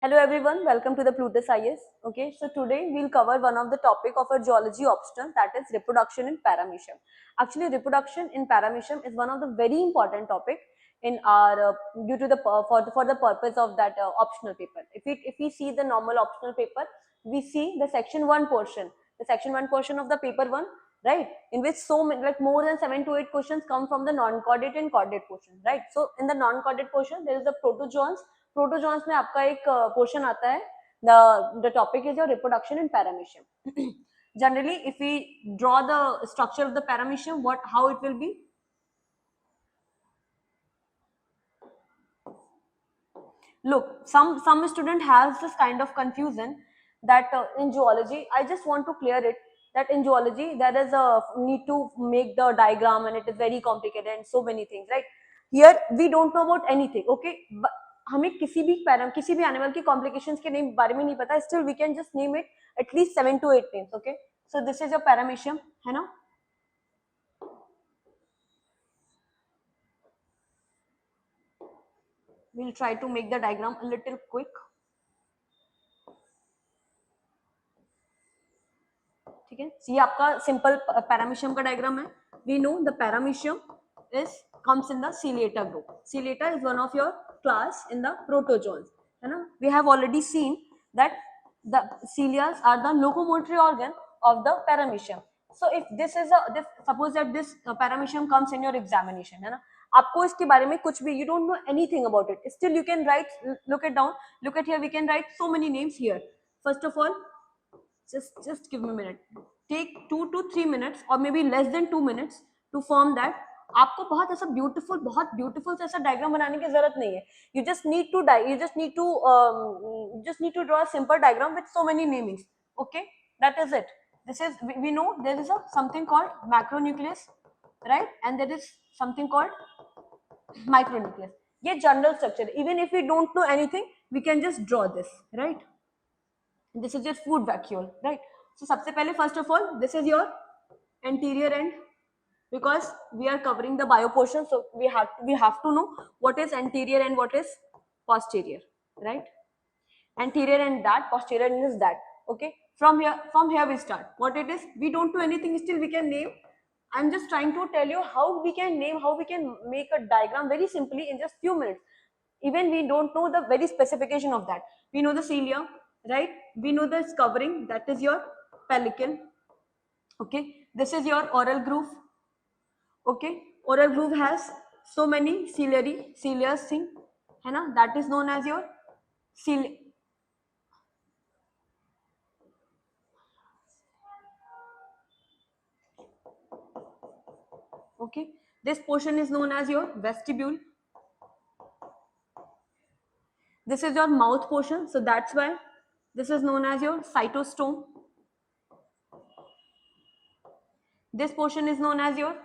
Hello everyone, welcome to the Plutus IS. Okay, so today we'll cover one of the topic of our geology optional, that is reproduction in paramecium. Actually, reproduction in paramecium is one of the very important topic in our due to the for the purpose of that optional paper. If we see the normal optional paper, we see the section one portion of the paper one, right? In which so many, like more than 7 to 8 questions come from the non-chordate and chordate portion, right? So in the non-chordate portion, there is the protozoans. प्रोटोजॉन्स में आपका एक portion आता है the topic is your reproduction in paramecium. Generally, if we draw the structure of the paramecium, how it will be? Look, some student has this kind of confusion that in geology, I just want to clear it, that in geology there is a need to make the diagram and it is very complicated and so many things, right? Here we don't know about anything, okay? But हमें किसी भी animal की complications के name बारे में नहीं पता, still we can just name it at least 7 to 8 names. Okay, so this is your paramecium, है ना? we'll try to make the diagram a little quick. ठीक है, ये आपका सिंपल पैरामीशियम का डायग्राम है. We know the paramecium is comes in the ciliata group. Ciliata is one of your class in the protozoans, है ना? We have already seen that the cilias are the locomotory organ of the paramecium. So if this is suppose that this paramecium comes in your examination, है ना? आपको इसके बारे में कुछ भी, you don't know anything about it, still you can write, look it down, look at here, we can write so many names here. First of all, just give me a minute, take 2 to 3 minutes or maybe less than 2 minutes to form that. आपको बहुत ऐसा beautiful से ऐसा diagram बनाने की जरूरत नहीं है. You just need to draw a simple diagram with so many namings. Okay, that is it. This is, we know there is something called macronucleus, right? And there is something called micronucleus. ये general structure. Even if we don't know anything, we can just draw this, right? This is your food vacuole, right? So सबसे पहले, first of all, this is your anterior end, because we are covering the bio portion, so we have to know what is anterior and what is posterior, right? Anterior and that, posterior and is that. Okay, from here we start. What it is, we don't know anything, still we can name. I'm just trying to tell you how we can name, how we can make a diagram very simply in just few minutes. Even we don't know the very specification of that. We know the cilia, right? We know this covering, that is your pellicle. Okay, this is your oral groove. Okay, oral groove has so many cilious thing, है ना? That is known as your cilia. Okay, this portion is known as your vestibule. This is your mouth portion, so that's why this is known as your cytostome. This portion is known as your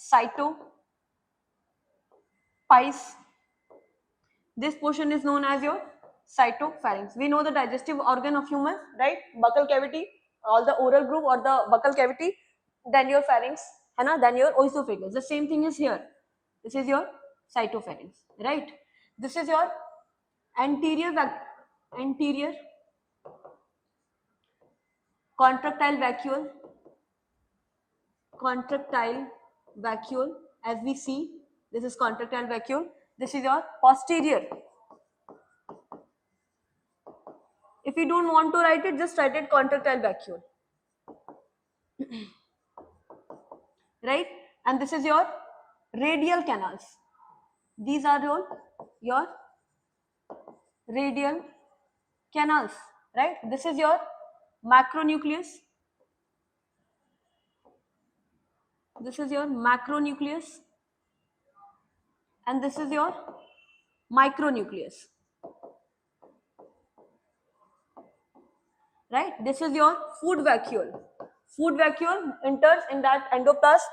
cytophyes. This portion is known as your cytopharynx. We know the digestive organ of humans, right? Buccal cavity, all the oral groove or the buccal cavity, then your pharynx, है ना? Then your oesophagus. The same thing is here. This is your cytopharynx, right? This is your anterior contractile vacuole, as we see, this is contractile vacuole. This is your posterior. If you don't want to write it, just write it contractile vacuole. Right? And this is your radial canals. These are your radial canals, right? This is your macronucleus. This is your macronucleus. And this is your micronucleus. Right? This is your food vacuole. Food vacuole enters in that endoplasm.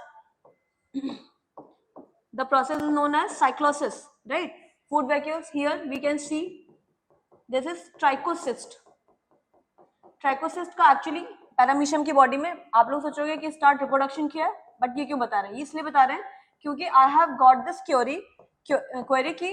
The process is known as cyclosis, right? Food vacuoles, here we can see this is trichocyst. Trichocyst का actually paramecium की body में आप लोग सोचोगे कि start reproduction किया है, but ये क्यों बता रहे हैं? इसलिए बता रहे हैं क्योंकि I have got this query की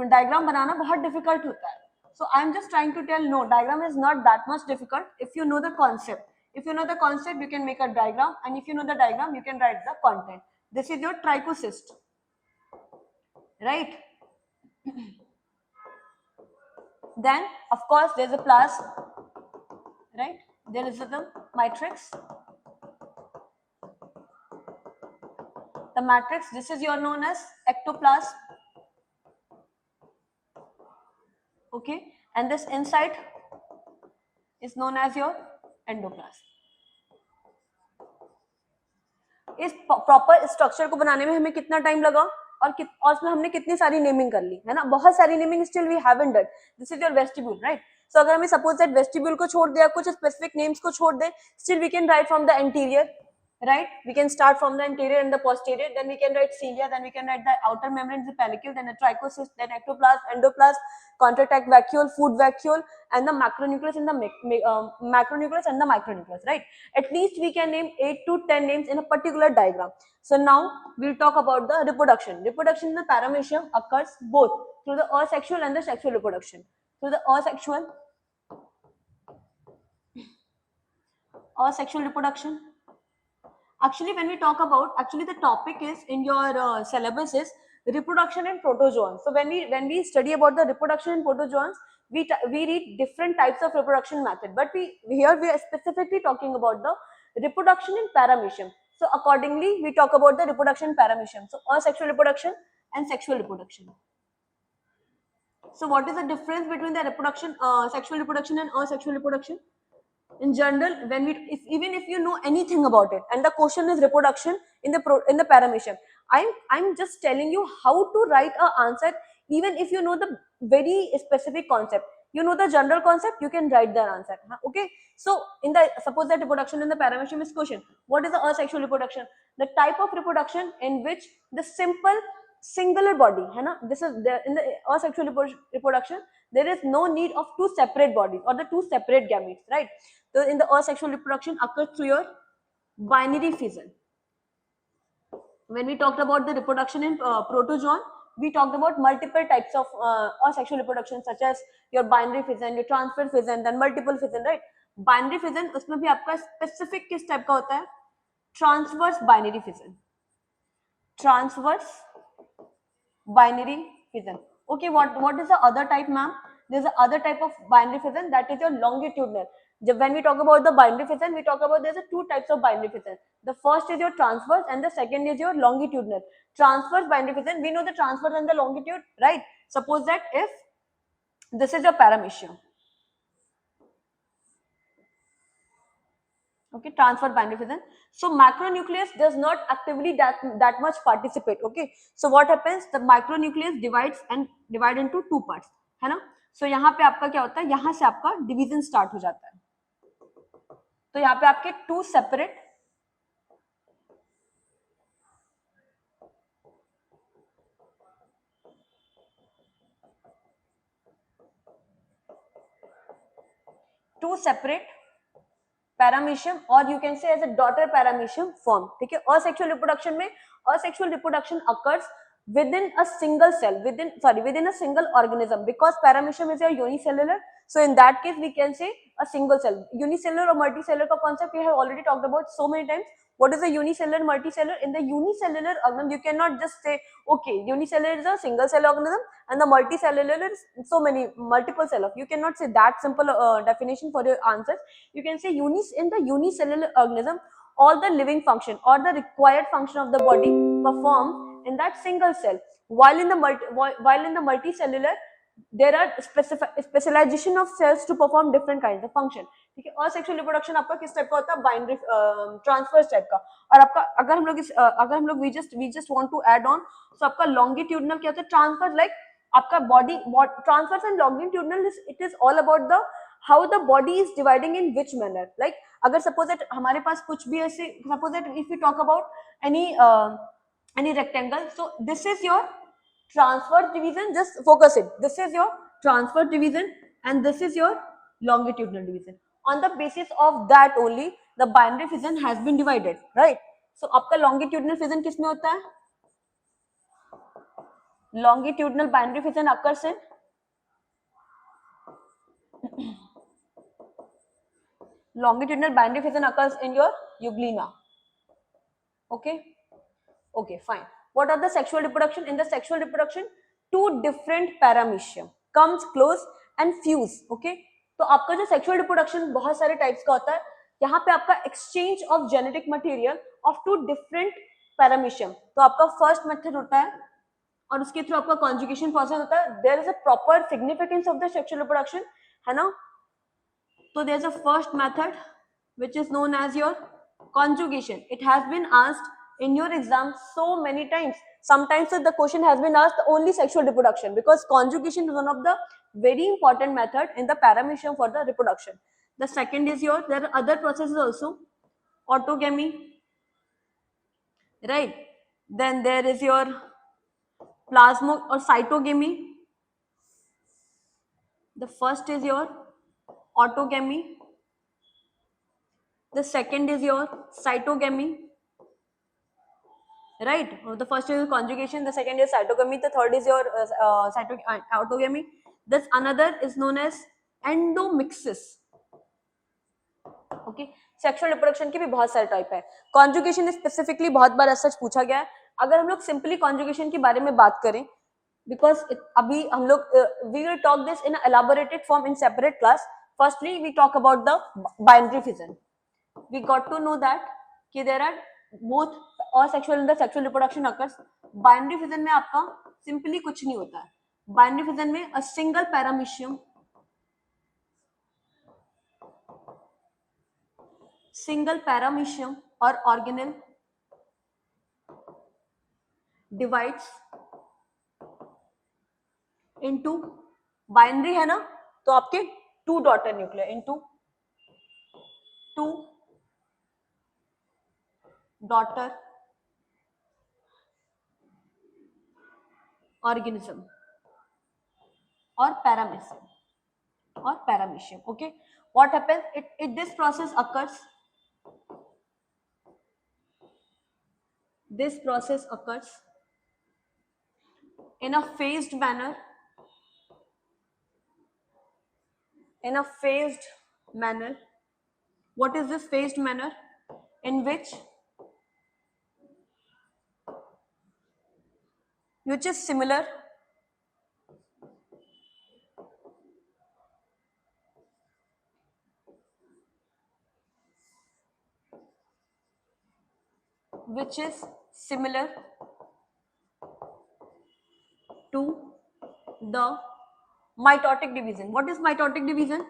डायग्राम बनाना बहुत डिफिकल्ट होता है. So I'm just trying to tell, no, diagram is not that much difficult if you know the concept. If you know the concept, you can make a diagram, and if you know the diagram, you can write the content. This is your trichocyst, right? Then, of course, there's a plasm, right? There is the matrix. The matrix, this is your known as ectoplasm. Okay, and this inside is known as your endoplasm. इस proper structure को बनाने में हमें कितना time लगा और उसमें हमने कितनी सारी नेमिंग कर ली है ना, बहुत सारी naming still we haven't done. This is your vestibule, right? So अगर हमें सपोज दैट वेस्टिब्यूल को छोड़ दिया, कुछ स्पेसिफिक नेम्स को छोड़ दे, still we can write from the interior, right? We can start from the anterior and the posterior, then we can write cilia, then we can write the outer membrane, the pellicule, then the trichocyst, then ectoplasm, endoplasm, contract vacuole, food vacuole, and the macronucleus and the macronucleus and the micronucleus, right? At least we can name 8 to 10 names in a particular diagram. So now we'll talk about the reproduction. Reproduction in the paramecium occurs both through the asexual and the sexual reproduction. Through the asexual reproduction. Actually, when we talk about, actually the topic is in your syllabus is reproduction in protozoans. So when we study about the reproduction in protozoans, we read different types of reproduction method, but here we are specifically talking about the reproduction in paramecium. So accordingly, we talk about the reproduction in paramecium. So asexual reproduction and sexual reproduction. So what is the difference between the reproduction, sexual reproduction and asexual reproduction? In general, when we even if you know anything about it and the question is reproduction in the paramecium, I'm just telling you how to write a answer. Even if you know the very specific concept, you know the general concept, you can write the answer. Okay, so in the suppose that reproduction in the paramecium is question, what is the asexual reproduction? The type of reproduction in which the simple singular body है ना, this is there in the asexual reproduction, there is no need of two separate bodies or the two separate gametes, right? So in the asexual reproduction occurs through your binary fission. When we talked about the reproduction in protozoan, we talked about multiple types of asexual reproduction, such as your binary fission, your transfer fission, then multiple fission, right? Binary fission, उसमें भी आपका specific किस type का होता है? Transverse binary fission. Transverse binary fission. Okay, what is the other type, ma'am? There's a other type of binary fission, that is your longitudinal. When we talk about the binary fission, we talk about there's a two types of binary fission. The first is your transverse and the second is your longitudinal. Transverse binary fission, we know the transverse and the longitude, right? Suppose that if this is your paramecium, okay, transfer binary fission. So macronucleus does not actively that much participate. Okay, so what happens, the micronucleus divide into two parts, है ना? So यहाँ पे आपका क्या होता है, यहाँ से आपका division start हो जाता है. तो यहाँ पे आपके two separate paramecium, or you can say as a daughter paramecium form. ठीक है, asexual reproduction में asexual reproduction occurs within a single cell, within a single organism, because paramecium is a unicellular. So in that case we can say a single cell. Unicellular or multicellular का concept we have already talked about so many times. What is a unicellular, multicellular? In the unicellular organism, you cannot just say, okay, unicellular is a single cell organism and the multicellular is so many multiple cell of. You cannot say that simple definition for your answers. You can say in the unicellular organism, all the living function or the required function of the body performs in that single cell. While in the multicellular, there are specialization of cells to perform different kinds of function. ठीक है, asexual reproduction आपका किस type का होता है? Binary transverse type का. और आपका अगर हम लोग we just want to add on, so आपका longitudinal क्या होता है? ट्रांसफर, लाइक आपका body transfers and longitudinal it is all about the how the body is dividing in which manner. Like अगर suppose that हमारे पास कुछ भी ऐसे, suppose that if we talk about any rectangle, so this is your transverse division, just focus it. This is your transverse division and this is your longitudinal division. On the basis of that only the binary fission has been divided, right? So आपका longitudinal fission किस में होता है? Longitudinal binary fission occurs in Longitudinal binary fission occurs in your euglena. Okay. Okay, fine. What are the sexual reproduction? In the sexual reproduction, two different paramecium comes close and fuse. Okay, तो आपका जो sexual reproduction बहुत सारे types का होता है, यहाँ पे आपका exchange of genetic material of two different paramecium. तो आपका first method होता है और उसके थ्रू आपका conjugation process होता है. There is a proper significance of the sexual reproduction, है ना? So there is a first method which is known as your conjugation. It has been asked in your exam so many times. Sometimes the question has been asked only sexual reproduction, because conjugation is one of the very important method in the paramecium for the reproduction. The second is your, there are other processes also, autogamy, right? Then there is your plasmo or cytogamy. The first is your autogamy. The second is your cytogamy. Right, the first is conjugation, the second is cytogamy, the third is your autogamy. This another is known as endomixis. Okay, sexual reproduction की भी बहुत सारे type है. Conjugation specifically बहुत बार ऐसा पूछा गया है. अगर हम लोग सिंपली कॉन्जुगेशन के बारे में बात करें, बिकॉज अभी हम लोग we will talk this in elaborated form in separate class. Firstly we talk about the binary fission. We got to know that कि there are both और sexual and the sexual reproduction occurs. Binary fission में आपका simply कुछ नहीं होता है. Binary fission में a single paramecium or organelle divides into binary है ना, तो आपके two daughter nuclei into two daughter organism or paramecium. Okay, what happens? This process occurs. This process occurs in a phased manner. In a phased manner. What is this phased manner? In which is similar to the mitotic division. What is mitotic division?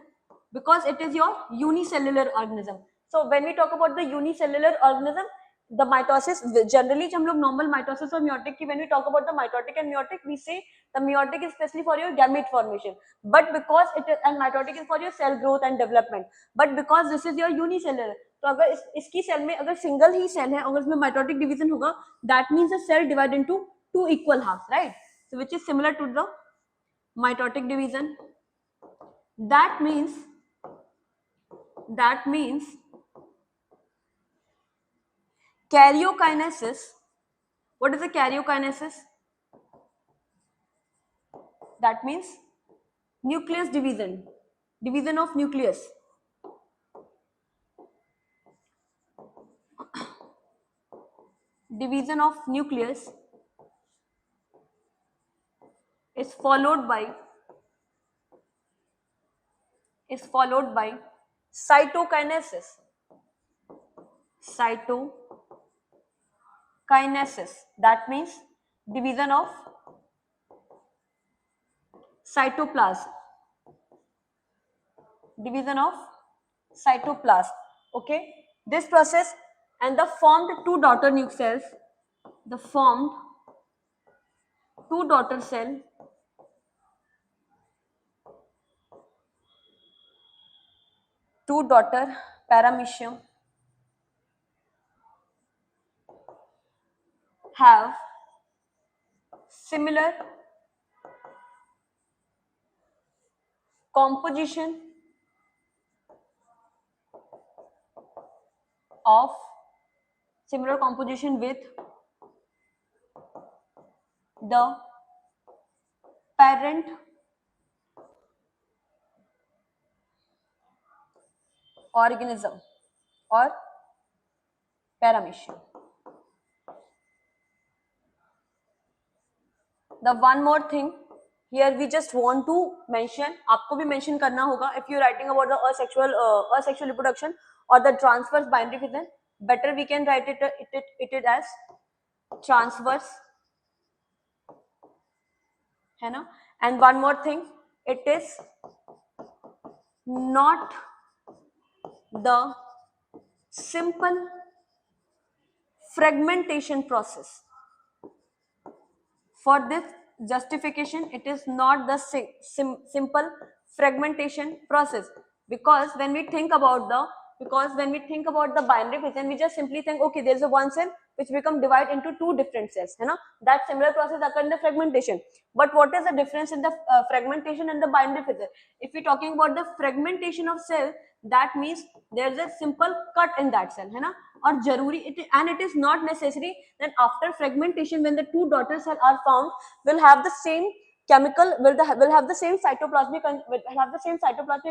Because it is your unicellular organism. So when we talk about the unicellular organism, the mitosis generally हम लोग normal mitosis और meiotic की, when we talk about the mitotic and meiotic, we say the meiotic is especially for your gamete formation, but because it is, and mitotic is for your cell growth and development, but because this is your unicellular, तो अगर इसकी cell में अगर single ही cell है अगर इसमें mitotic division होगा, that means the cell divide into two equal half, right? So which is similar to the mitotic division. That means karyokinesis. What is the karyokinesis? That means nucleus division of nucleus. Division of nucleus is followed by cytokinesis. That means division of cytoplasm. Okay, this process and the formed two daughter nuclear cells, the formed two daughter cell two daughter paramecium have similar composition with the parent organism or paramecium. The one more thing here we just want to mention, आपको भी mention करना होगा if you're writing about the asexual reproduction or the transverse binary fission, better we can write it as transverse, है ना. And one more thing, it is not the simple fragmentation process. For this justification, it is not the simple fragmentation process, because when we think about the binary fission, we just simply think, okay, there is a one cell which become divided into two different cells, you know, that similar process occur in the fragmentation. But what is the difference in the fragmentation and the binary fission? If we talking about the fragmentation of cell, that means there is a simple cut in that cell, है ना. और जरूरी and it is not necessary that after fragmentation, when the two daughter cells are found, will have the same chemical, will have the same cytoplasmic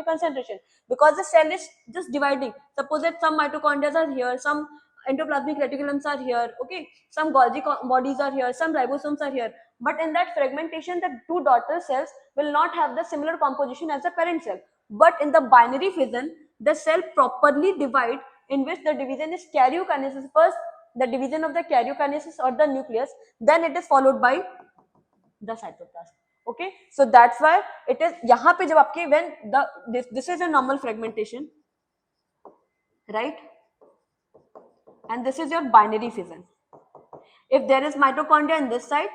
concentration, because the cell is just dividing. Suppose that some mitochondria are here, some endoplasmic reticulums are here, okay, some Golgi bodies are here, some ribosomes are here, but in that fragmentation the two daughter cells will not have the similar composition as the parent cell. But in the binary fission, the cell properly divide, in which the division is karyokinesis first, the division of the karyokinesis or the nucleus, then it is followed by the cytoplasm. Okay, so that's why it is yahan pe jab aapke when this is a normal fragmentation, right, and this is your binary fission. If there is mitochondria in this side,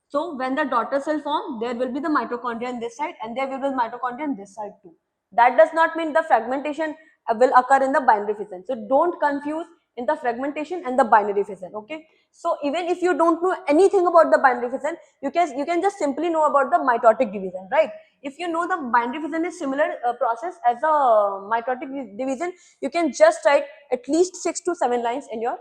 so when the daughter cell form, there will be the mitochondria in this side and there will be mitochondria in this side too. That does not mean the fragmentation will occur in the binary fission. So don't confuse in the fragmentation and the binary fission. Okay, so even if you don't know anything about the binary fission, you can just simply know about the mitotic division, right? If you know the binary fission is similar process as a mitotic division, you can just write at least 6 to 7 lines in your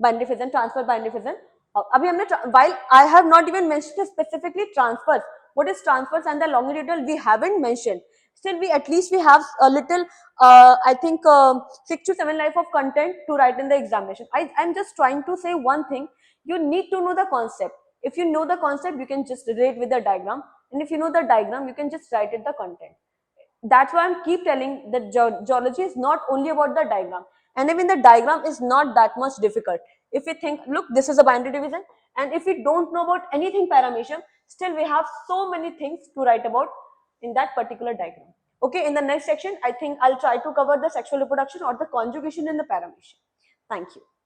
binary fission, transfer binary fission. अभी हमने while I have not even mentioned specifically transfers, what is transfers and the longitudinal we haven't mentioned. Still we at least we have a little I think 6 to 7 lines of content to write in the examination. I'm just trying to say one thing, you need to know the concept. If you know the concept, you can just relate with the diagram, and if you know the diagram, you can just write it the content. That's why I'm keep telling that geology is not only about the diagram, and even the diagram is not that much difficult. If we think, look, this is a binary division, and if we don't know about anything paramecium, still we have so many things to write about in that particular diagram. Okay, in the next section, I think I'll try to cover the sexual reproduction or the conjugation in the paramecium. Thank you.